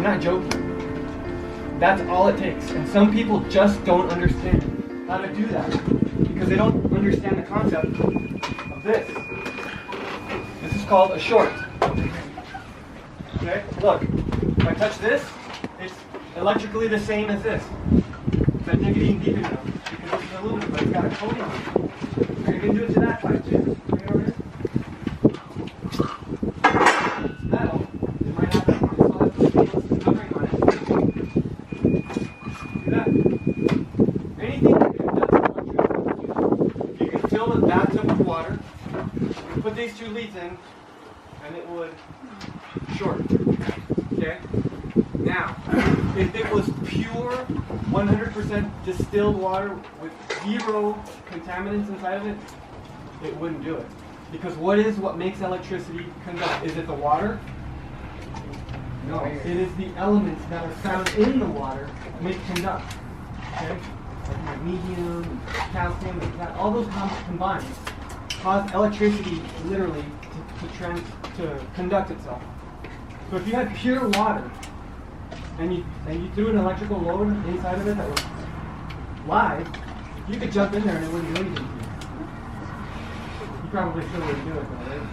not joking. That's all it takes. And some people just don't understand how to do that because they don't understand the concept of this. This is called a short. Okay, look, if I touch this, it's electrically the same as this. But you're getting deep enough because it's aluminum, but it's got a coating on it. You can do it to that side too. Bring it over here. It's metal. It might have that. It still has the stainless covering on it. Do that. Anything that conducts electricity. You can fill the bathtub with water. You put these two leads in, and it would short. Okay? Now, if it was pure 100% distilled water with zero contaminants inside of it, it wouldn't do it. Because what makes electricity conduct? Is it the water? No, it is the elements that are found in the water make conduct. Okay? Like magnesium, calcium, all those combined cause electricity literally to conduct itself. So if you had pure water and you threw an electrical load inside of it that was live, you could jump in there and it wouldn't do anything to you. You probably still wouldn't do it though, right?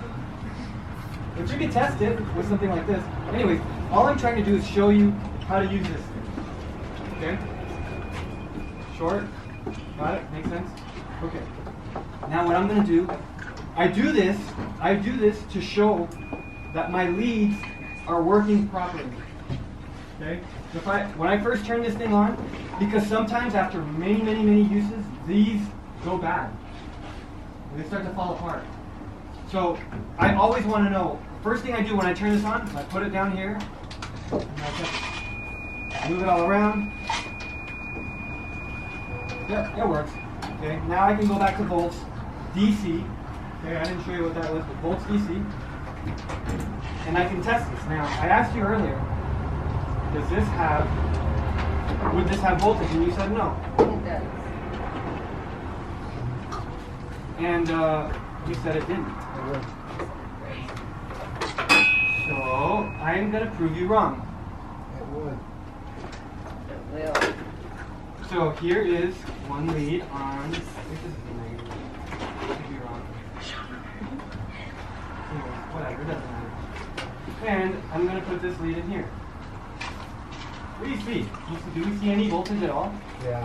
But you could test it with something like this. Anyways, all I'm trying to do is show you how to use this thing. Okay? Short? Got it? Makes sense? Okay. Now what I'm going to do, I do this to show that my leads are working properly. Okay? When I first turn this thing on, because sometimes after many uses, these go bad. They start to fall apart. So I always want to know, first thing I do when I turn this on, I put it down here, and I move it all around. Yep, it works. Okay, now I can go back to volts, DC. Okay, I didn't show you what that was, but volts DC. And I can test this. Now, I asked you earlier, would this have voltage? And you said no. It does. And you said it didn't. So, I'm going to prove you wrong. It would. It will. So here is one lead on, I think this is the negative. I could be wrong. Anyway, whatever, it doesn't matter. And I'm going to put this lead in here. What do you see? Do we see any voltage at all? Yeah.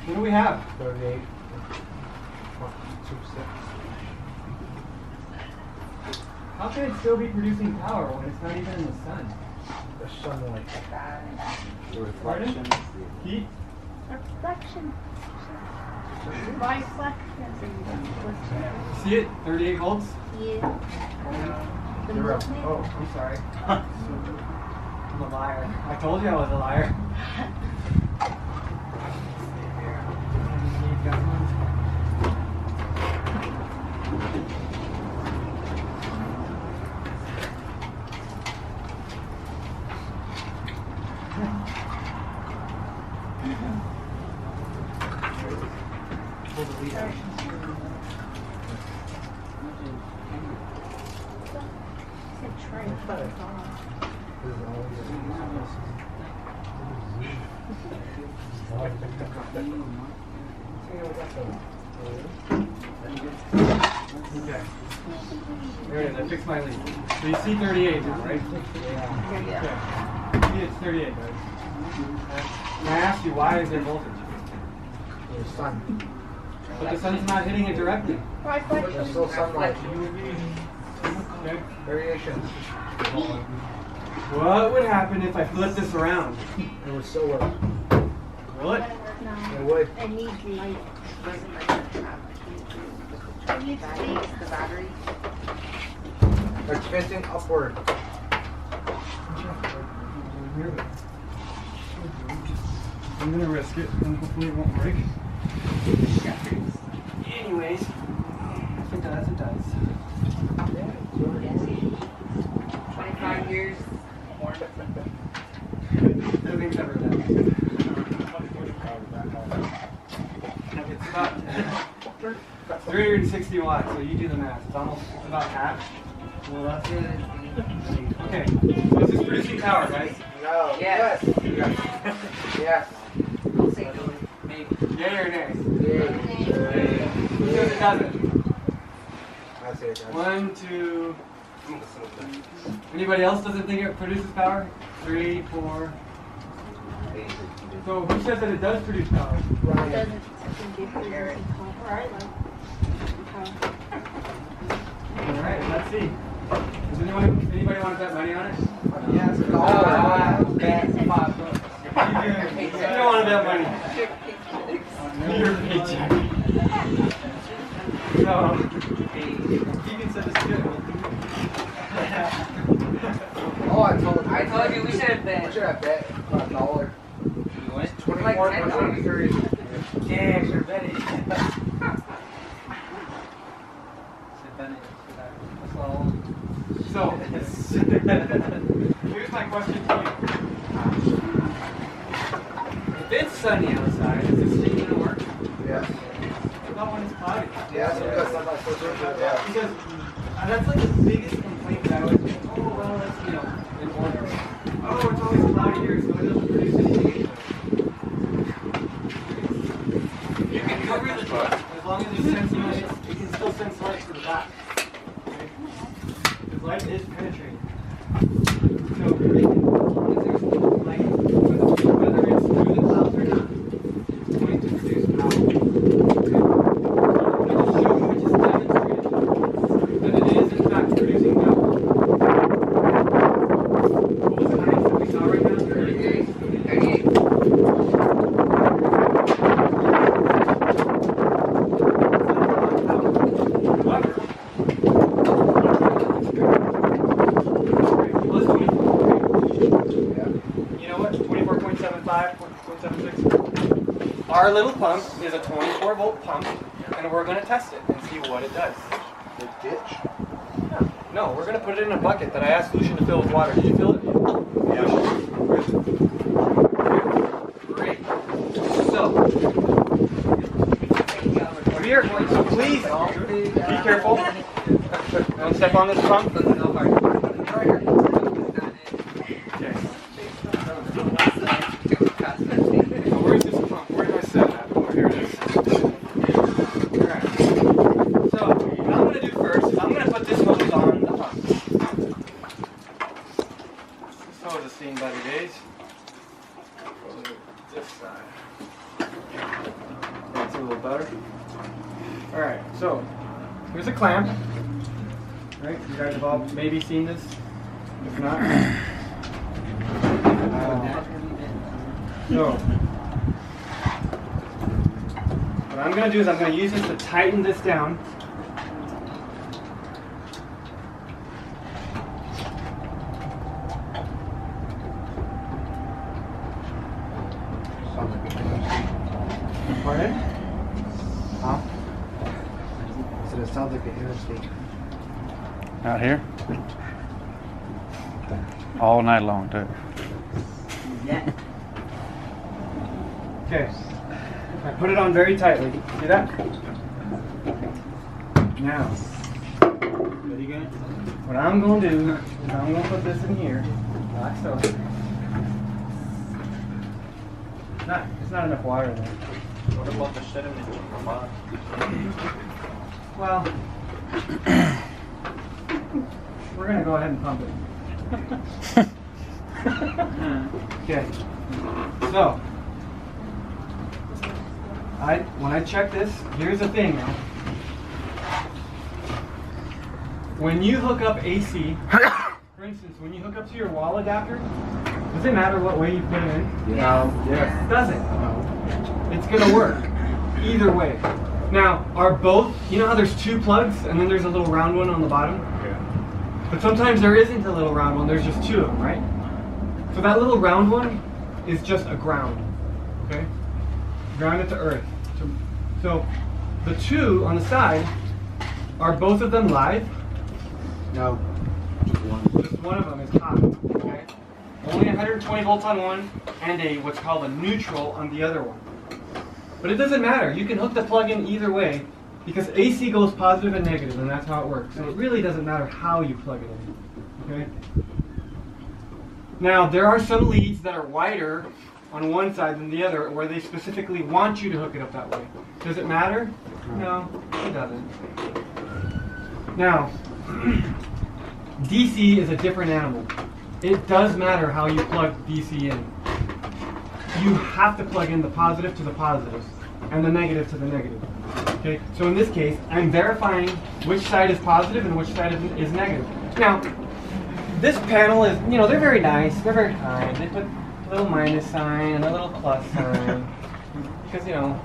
What do we have? 38. 1, 2, 6. How can it still be producing power when it's not even in the sun? The sunlight. The reflection. Heat? Reflection. Reflection. See it? 38 volts? Yeah. The You're up. movement. Oh. I'm sorry. I'm a liar. I told you I was a liar. Pull the lead out. Said try to put it on. Okay. There it is. I fixed my lead. So you see 38 now, right? Yeah. Okay. See, it's 38, guys. And I asked you, why is there voltage? The sun. But the sun's not hitting it directly. There's still sunlight. Okay. Variations. What would happen if I flip this around? It would still work. Will it? It No. would. It needs light. Doesn't like the It needs light. the battery. It's facing upward. I'm gonna risk it, and hopefully it won't break. Anyways, I think that's it does. 25 years. More. Nothing's ever done. It's about 360 watts, so you do the math. It's almost about half. Well, that's it. Okay, so this is producing power, guys. No. Yes. Yes. Yes. I'll say no. Maybe. Yay or nay? Yay. Who says it doesn't? I say it does. 1, 2. Anybody else doesn't think it produces power? 3, 4. So who says that it does produce power? It Ryan. doesn't give you power. All right, let's see. Does anybody want to bet money on it? Yes. Bet $5. You don't want to bet money. Your paycheck. So, Deegan said it's good. Oh, I told you we should have I been. should have bet $1. You went? 24 Like for 23. Damn, should have bet it. So, here's my question to you. If it's sunny outside, is this thing going to work? Yes. What about when it's cloudy? Yes, because somebody's supposed to do that. Because that's like the biggest complaint that I always get. Oh, well, that's, in order. Oh, it's always cloudy here, so it doesn't produce anything. You can cover the truck as long as it sends light. It can still send light to the back. Okay? Because light is penetrating. So, as long as there's light, whether it's through the clouds or not, it's going to produce power. Okay? I'm going to show you, which is demonstrated, that it is in fact producing power. What was the height that we saw right now? 38. 38. However, it was 24. You know what? 24.75, 0.76. Our little pump is a 24 volt pump, and we're going to test it and see what it does. The ditch. No, we're going to put it in a bucket that I asked Lucian to fill with water. Did you fill it? Yeah. Great. So, we are going to please be careful. Don't step on this pump. Okay. Now, where's this pump? Where do I set that? Oh, here it is. Alright. So, what I'm going to do first is I'm going to put this hose on the pump. This hose is seen better days. Go to this side. That's a little better. Alright, so here's a clamp. Right, you guys have all maybe seen this. If not, so what I'm going to do is I'm going to use this to tighten this down. Pardon? Huh? So it sounds like an interstate. Out here? All night long, too. Yeah. Okay. I put it on very tightly. See that? Now, what I'm going to do is I'm going to put this in here. Like so. It's not enough water there. What about the sediment from the bottom? Well, we're going to go ahead and pump it. Okay. So, when I check this, here's the thing now. When you hook up AC, for instance, when you hook up to your wall adapter, does it matter what way you put it in? No. Yes. Does it? It's going to work either way. Now, are both, you know how there's two plugs and then there's a little round one on the bottom? Yeah. But sometimes there isn't a little round one, there's just two of them, right? So that little round one is just a ground, okay? Ground it to earth. So the two on the side, are both of them live? No. Just one of them is hot, okay? Only 120 volts on one and what's called a neutral on the other one. But it doesn't matter, you can hook the plug in either way because AC goes positive and negative, and negative, and that's how it works. So it really doesn't matter how you plug it in, okay? Now, there are some leads that are wider on one side than the other, where they specifically want you to hook it up that way. Does it matter? No, it doesn't. Now, DC is a different animal. It does matter how you plug DC in. You have to plug in the positive to the positive and the negative to the negative. Okay, so in this case, I'm verifying which side is positive and which side is negative. Now, this panel is, you know, they're very nice, they're very kind. They put a little minus sign and a little plus sign. Because, you know,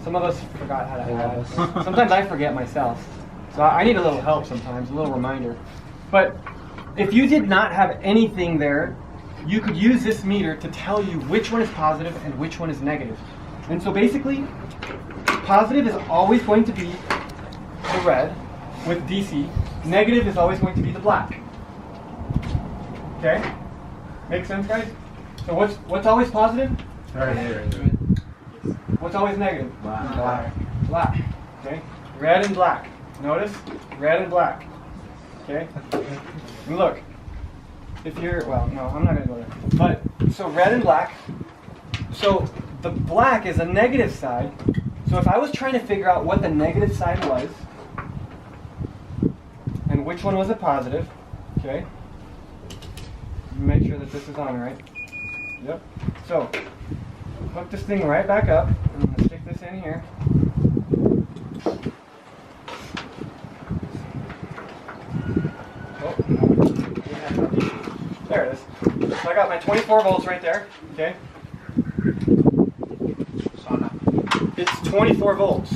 some of us forgot how to add. Sometimes I forget myself. So I need a little help sometimes, a little reminder. But if you did not have anything there, you could use this meter to tell you which one is positive and which one is negative. And so basically, positive is always going to be the red with DC. Negative is always going to be the black. Okay? Make sense, guys? So what's always positive? Right here. What's always negative? Black. Black. Okay? Red and black. Notice? Red and black. Okay? And look. If you're, well, no, I'm not going to go there. But, so red and black. So the black is a negative side. So if I was trying to figure out what the negative side was, and which one was a positive, okay? Make sure that this is on, right? Yep. So, hook this thing right back up. I'm going to stick this in here. Oh, there it is. So I got my 24 volts right there, okay? It's 24 volts,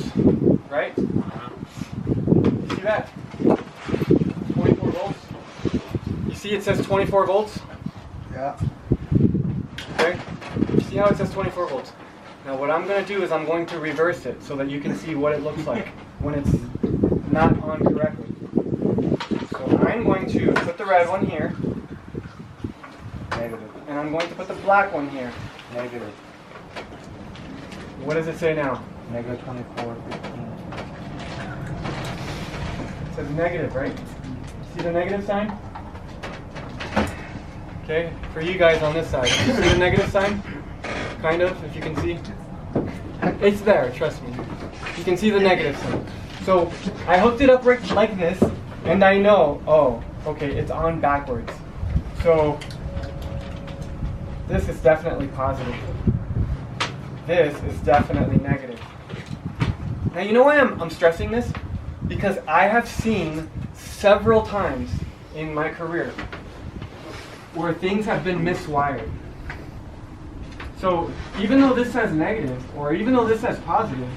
right? You see that? 24 volts. You see it says 24 volts? Yeah. Okay. You see how it says 24 volts? Now what I'm going to do is I'm going to reverse it so that you can see what it looks like when it's not on correctly. So I'm going to put the red one here. Negative. And I'm going to put the black one here. Negative. What does it say now? Negative 24. It says negative, right? See the negative sign? Okay, for you guys on this side, you see the negative sign? Kind of, if you can see. It's there, trust me. You can see the negative sign. So I hooked it up like this, and I know, oh, okay, it's on backwards. So this is definitely positive. This is definitely negative. Now you know why I'm stressing this? Because I have seen several times in my career where things have been miswired. So even though this says negative, or even though this says positive,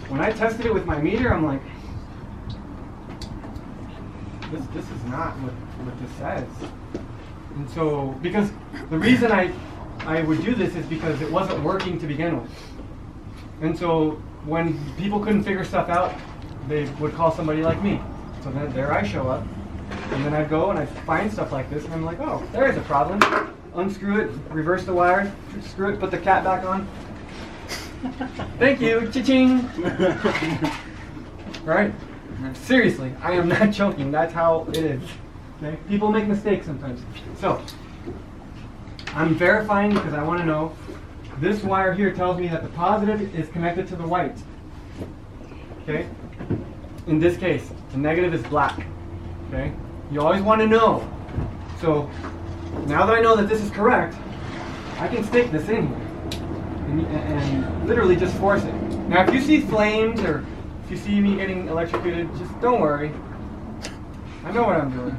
when I tested it with my meter, I'm like, this is not what this says. And so, because the reason I would do this is because it wasn't working to begin with. And so when people couldn't figure stuff out, they would call somebody like me. So then there I show up, and then I'd go and I'd find stuff like this, and I'm like, oh, there's a problem. Unscrew it, reverse the wires, screw it, put the cat back on. Thank you, cha-ching. Right? Seriously, I am not joking. That's how it is. Okay? People make mistakes sometimes. So, I'm verifying because I want to know. This wire here tells me that the positive is connected to the white. Okay? In this case, the negative is black. Okay? You always want to know. So, now that I know that this is correct, I can stick this in here and literally just force it. Now, if you see flames or if you see me getting electrocuted, just don't worry. I know what I'm doing.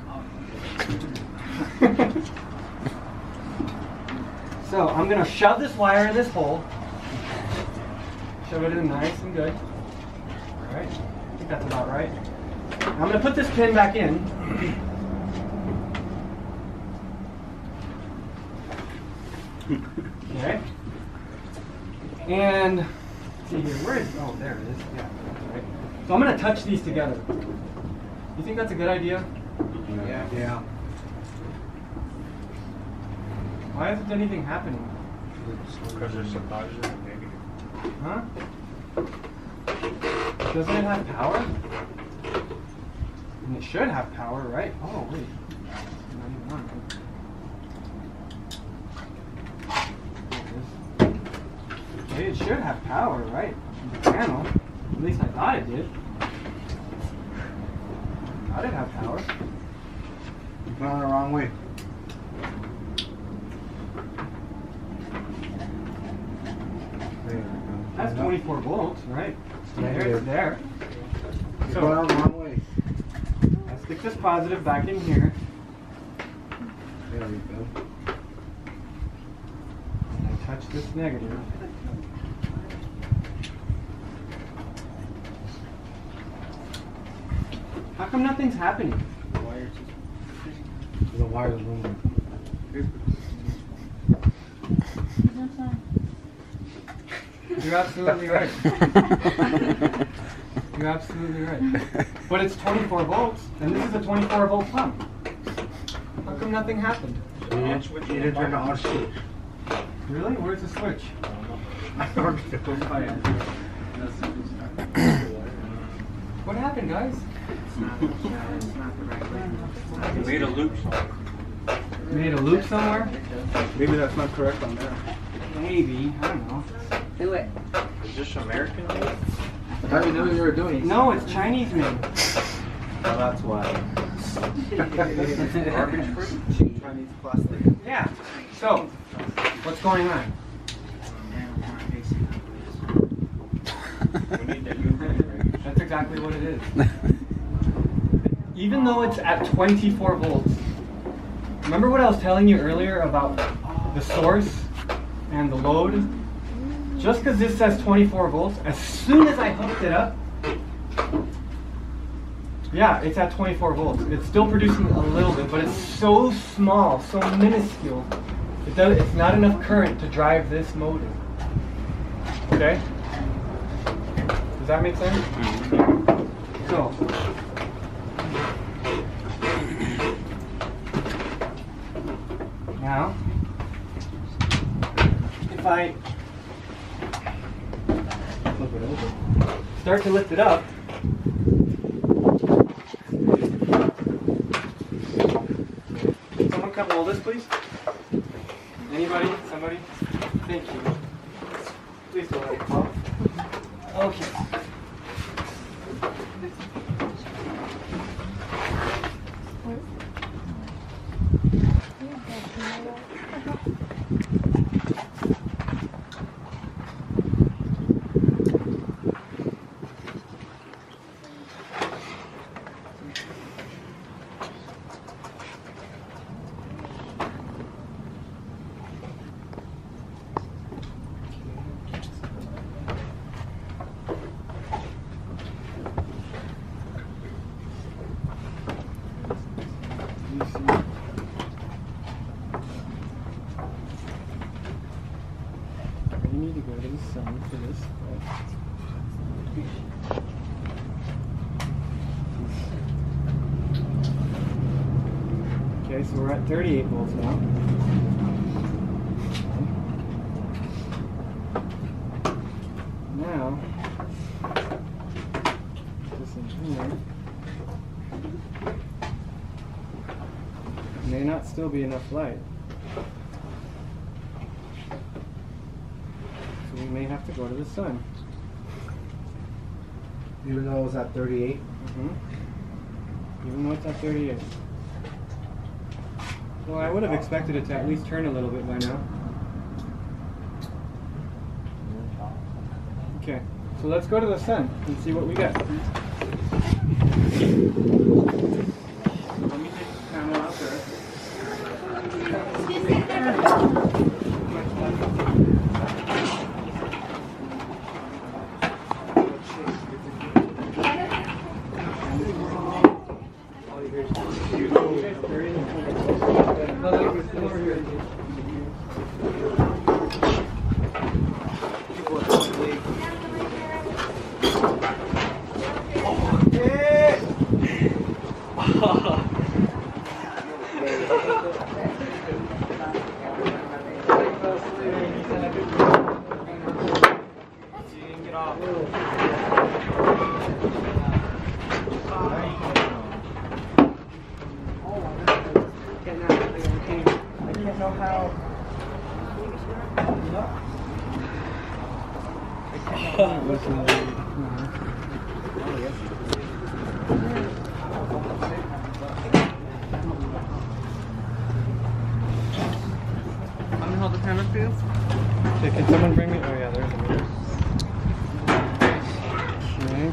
So I'm going to shove this wire in this hole. Shove it in nice and good. Alright, I think that's about right. Now I'm going to put this pin back in. Okay. And, let's see here, where is, oh there it is. Yeah, right. So I'm going to touch these together. You think that's a good idea? Yeah. Why isn't anything happening? Because there's some positive and negative. Huh? Doesn't it have power? And it should have power, right? Oh, wait. Not even on. Okay, it should have power, right? The panel. At least I thought it did. I didn't have power. You put it on the wrong way. There we go. That's 24 volts, right? There, it's there. You put it on the wrong way. I stick this positive back in here. There we go. And I touch this negative. How come nothing's happening? The wire's aluminum. You're absolutely right. You're absolutely right. But it's 24 volts, and this is a 24 volt pump. How come nothing happened? You didn't turn the on switch. Really? Where's the switch? What happened, guys? You made a loop somewhere. Made a loop somewhere? Maybe that's not correct on there. Maybe. I don't know. Do it. Is this American made? I thought you knew what you were doing. No, it's Chinese made. Oh, that's why. Garbage free? Chinese plastic. Yeah. So, what's going on? We need that new ring. That's exactly what it is. Even though it's at 24 volts, remember what I was telling you earlier about the source and the load? Just because this says 24 volts, as soon as I hooked it up, yeah, it's at 24 volts. It's still producing a little bit, but it's so small, so minuscule. It's not enough current to drive this motor. Okay? Does that make sense? So, now, if I flip it over, start to lift it up, someone come hold this, please. Anybody? Somebody? Thank you. Please don't let it fall. Okay. You need to go to the sun for this. Okay, so we're at 38 volts now. Now, this in here. May not still be enough light. So we may have to go to the sun. Even though it was at 38. Even though it's at 38. Well, I would have expected it to at least turn a little bit by now. Okay, so let's go to the sun and see what we got. Let me take the panel out there. I'm gonna hold the camera for you. Okay, can someone bring me? Oh yeah, there's a meter. Okay.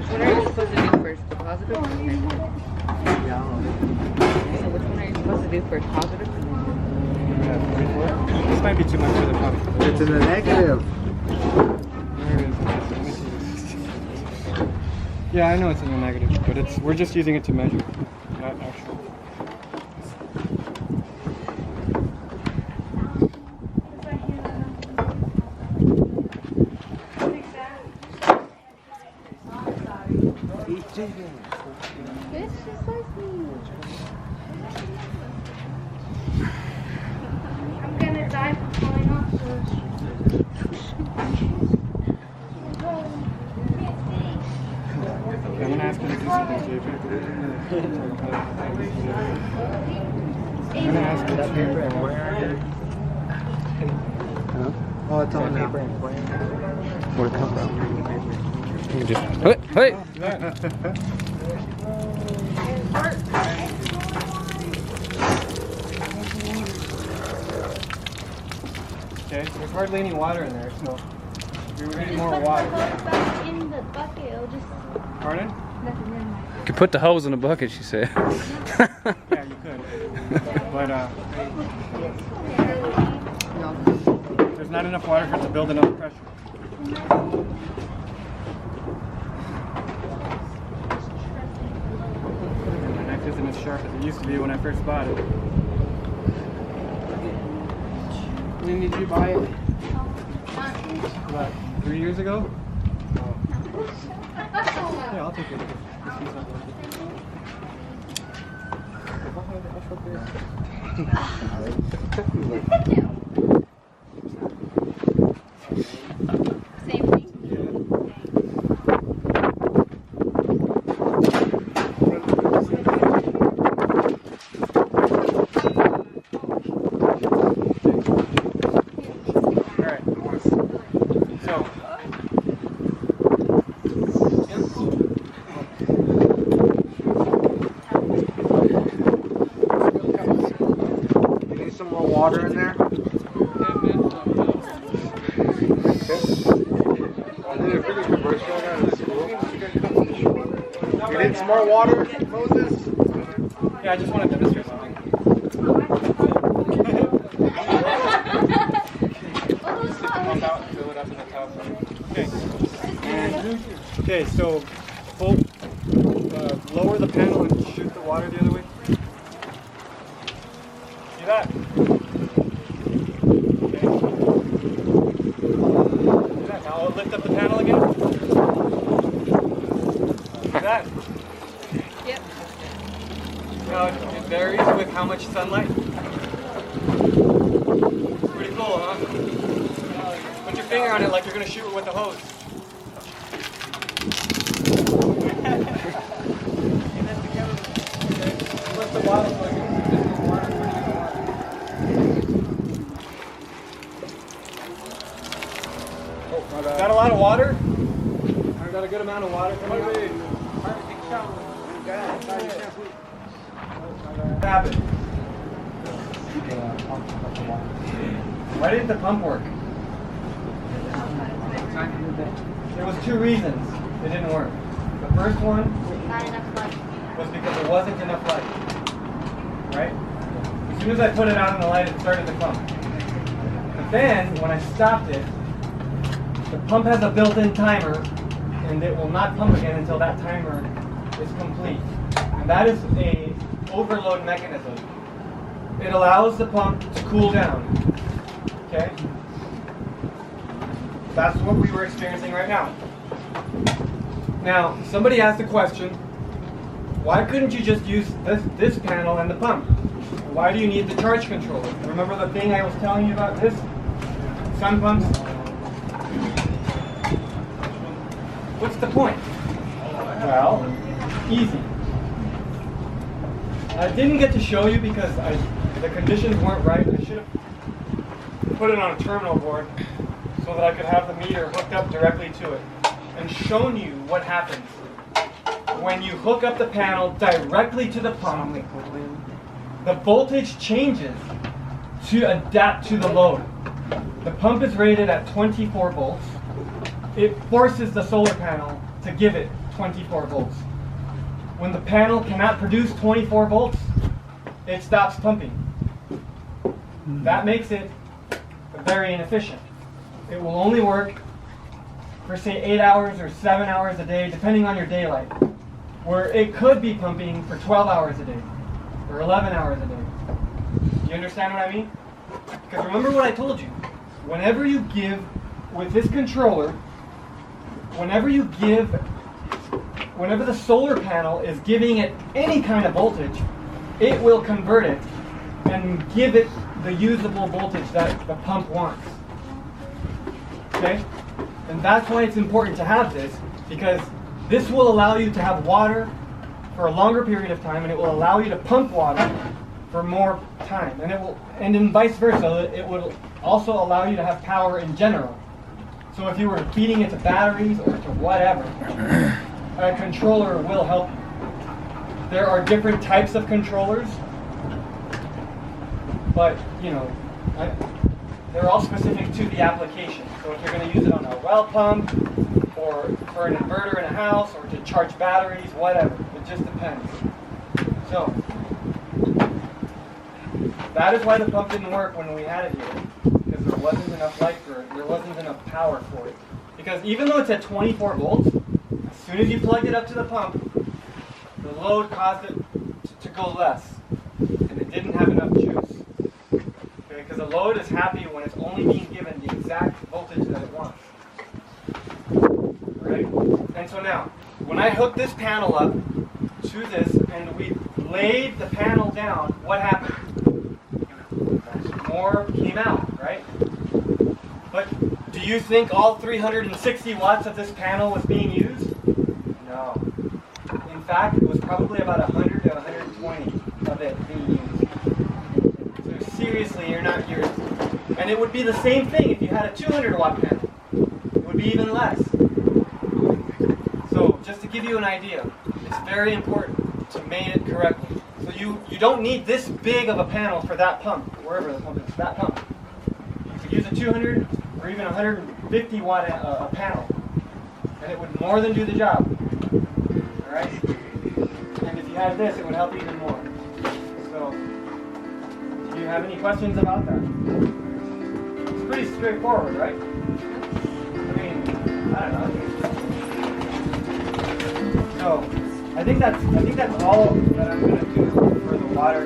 What are you supposed to do first? The positive or the negative? So which one are you supposed to do first? Positive or negative? This might be too much for the pump. It's in the negative. There it is. Yeah, I know it's in the negative, but we're just using it to measure, not actual. It's just like me. I'm gonna die from falling off, so I'm gonna ask you to do something, JP. I'm gonna ask you to. Oh, it's on now. Where'd it come from? Hey! Okay, so there's hardly any water in there, so we would need more water. back in the bucket, it'll just Pardon? nothing in there. You could put the hose in a bucket, she said. Yeah, you could. But there's not enough water for it to build enough pressure. My knife isn't as sharp as it used to be when I first bought it. When did you buy it? About 3 years ago? Oh. Yeah, I'll take it. This one's not worth Same thing. Alright. So. You need some more water in there? You need some more water, Moses? Yeah, I just want to demonstrate something. Pump out, fill it up in the tub. Okay. Okay, so lower the panel and shoot the water the other way. See that? Okay. See that? Now I'll lift up the panel again. See that? Yep. Now it varies with how much sunlight. Pretty cool, huh? Put your finger on it like you're going to shoot it with a hose. What's the water like? Got a lot of water? I got a good amount of water coming out. What happened? Why didn't the pump work? There was 2 reasons it didn't work. The first one Not enough light. was because there wasn't enough light. Right? As soon as I put it out in the light, it started to pump. But then, when I stopped it, the pump has a built-in timer, and it will not pump again until that timer is complete. And that is a overload mechanism. It allows the pump to cool down. Okay? That's what we were experiencing right now. Now, somebody asked the question, why couldn't you just use this panel and the pump? Why do you need the charge controller? Remember the thing I was telling you about this? Sun pumps? What's the point? Well, easy. I didn't get to show you because the conditions weren't right. I should have put it on a terminal board so that I could have the meter hooked up directly to it and shown you what happens when you hook up the panel directly to the pump. The voltage changes to adapt to the load. The pump is rated at 24 volts. It forces the solar panel to give it 24 volts. When the panel cannot produce 24 volts, it stops pumping. That makes it very inefficient. It will only work for say 8 hours or 7 hours a day, depending on your daylight, where it could be pumping for 12 hours a day or 11 hours a day. You understand what I mean? Because remember what I told you. Whenever you give, with this controller, whenever the solar panel is giving it any kind of voltage, it will convert it and give it the usable voltage that the pump wants. Okay? And that's why it's important to have this, because this will allow you to have water for a longer period of time, and it will allow you to pump water for more time. And then vice versa, it will also allow you to have power in general. So if you were feeding it to batteries or to whatever, a controller will help you. There are different types of controllers, but they're all specific to the application. So if you're going to use it on a well pump, or for an inverter in a house, or to charge batteries, whatever, it just depends. So that is why the pump didn't work when we had it here, because there wasn't enough light for it, there wasn't enough power for it. Because even though it's at 24 volts, as soon as you plugged it up to the pump, the load caused it to go less, and it didn't have enough juice. Okay, because the load is happy when it's only being given the exact voltage that it wants. Right? And so now, when I hook this panel up to this, and we laid the panel down, what happened? More came out, right? But do you think all 360 watts of this panel was being used? No. In fact, it was probably about 100 to 120 of it being used. So seriously, and it would be the same thing if you had a 200 watt panel. It would be even less. So just to give you an idea, it's very important to mate it correctly. So you don't need this big of a panel for that pump, wherever the pump is, that pump. You could use a 200 or even 150 watt panel, and it would more than do the job. All right? And if you had this, it would help even more. So, do you have any questions about that? It's pretty straightforward, right? I mean, I don't know. So, I think that's all that I'm going to do for the water.